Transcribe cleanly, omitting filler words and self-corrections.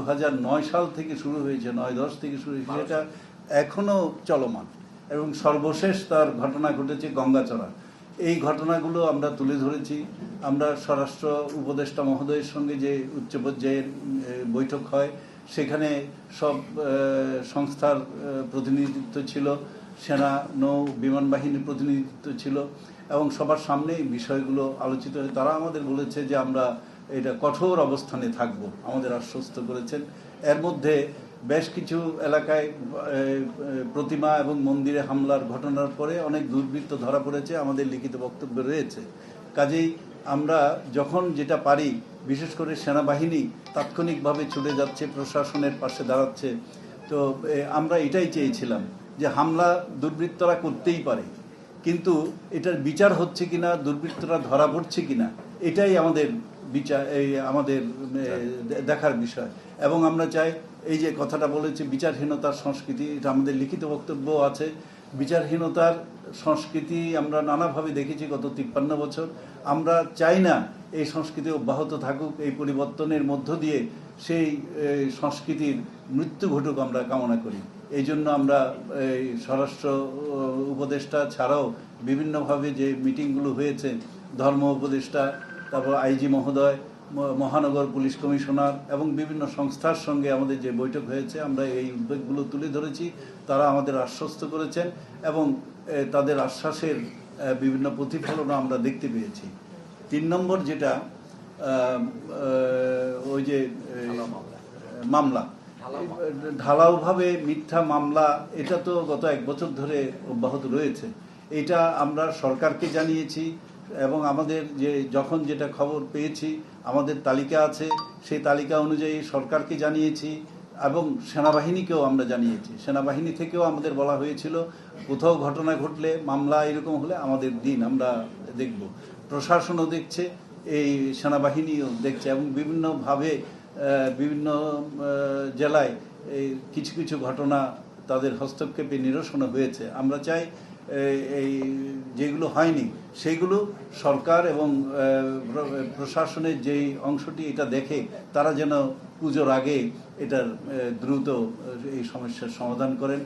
2009 সাল থেকে শুরু হয়েছে, 9-10 থেকে শুরু হয়েছে, এটা এখনো চলমান এবং সর্বশেষ তার ঘটনা ঘটেছে গঙ্গাচড়া। এই ঘটনাগুলো আমরা তুলে ধরেছি। আমরা স্বরাষ্ট্র উপদেষ্টা মহোদয়ের সঙ্গে যে উচ্চ পর্যায়ের বৈঠক হয় সেখানে সব সংস্থার প্রতিনিধিত্ব ছিল, সেনা, নৌ, বিমান বাহিনীর প্রতিনিধিত্ব ছিল এবং সবার সামনে এই বিষয়গুলো আলোচিত হয়। তারা আমাদের বলেছে যে আমরা এটা কঠোর অবস্থানে থাকব, আমাদের আশ্বস্ত করেছেন। এর মধ্যে বেশ কিছু এলাকায় প্রতিমা এবং মন্দিরে হামলার ঘটনার পরে অনেক দুর্বৃত্ত ধরা পড়েছে, আমাদের লিখিত বক্তব্য রয়েছে। কাজেই আমরা যখন যেটা পারি, বিশেষ করে সেনাবাহিনী তাৎক্ষণিকভাবে ছুটে যাচ্ছে, প্রশাসনের পাশে দাঁড়াচ্ছে। তো আমরা এটাই চেয়েছিলাম যে হামলা দুর্বৃত্তরা করতেই পারে, কিন্তু এটার বিচার হচ্ছে কিনা, দুর্বৃত্তরা ধরা পড়ছে কিনা, এটাই আমাদের বিচার, আমাদের দেখার বিষয়। এবং আমরা চাই, এই যে কথাটা বলেছি বিচারহীনতার সংস্কৃতি, এটা আমাদের লিখিত বক্তব্য আছে। বিচারহীনতার সংস্কৃতি আমরা নানাভাবে দেখেছি গত 53 বছর। আমরা চাই না এই সংস্কৃতি অব্যাহত থাকুক। এই পরিবর্তনের মধ্য দিয়ে সেই সংস্কৃতির মৃত্যু ঘটুক আমরা কামনা করি। এই জন্য আমরা স্বরাষ্ট্র উপদেষ্টা ছাড়াও বিভিন্নভাবে যে মিটিংগুলো হয়েছে, ধর্ম উপদেষ্টা, তারপর আইজি মহোদয়, মহানগর পুলিশ কমিশনার এবং বিভিন্ন সংস্থার সঙ্গে আমাদের যে বৈঠক হয়েছে, আমরা এই উদ্বেগগুলো তুলে ধরেছি। তারা আমাদের আশ্বস্ত করেছেন এবং তাদের আশ্বাসের বিভিন্ন প্রতিফলনও আমরা দেখতে পেয়েছি। 3 নম্বর যেটা, ওই যে মামলা, ঢালাওভাবে মিথ্যা মামলা, এটা তো গত 1 বছর ধরে অব্যাহত রয়েছে। এটা আমরা সরকারকে জানিয়েছি এবং আমাদের যে যখন যেটা খবর পেয়েছি, আমাদের তালিকা আছে, সেই তালিকা অনুযায়ী সরকারকে জানিয়েছি এবং সেনাবাহিনীকেও আমরা জানিয়েছি। সেনাবাহিনী থেকেও আমাদের বলা হয়েছিল কোথাও ঘটনা ঘটলে, মামলা এরকম হলে আমাদের দিন, আমরা দেখব। প্রশাসনও দেখছে, এই সেনাবাহিনীও দেখছে এবং বিভিন্নভাবে বিভিন্ন জেলায় এই কিছু কিছু ঘটনা তাদের হস্তক্ষেপে নিরসন হয়েছে। আমরা চাই এই যেগুলো হয়নি সেইগুলো সরকার এবং প্রশাসনের যেই অংশটি এটা দেখে, তারা যেন পুজোর আগে এটার দ্রুত এই সমস্যার সমাধান করেন।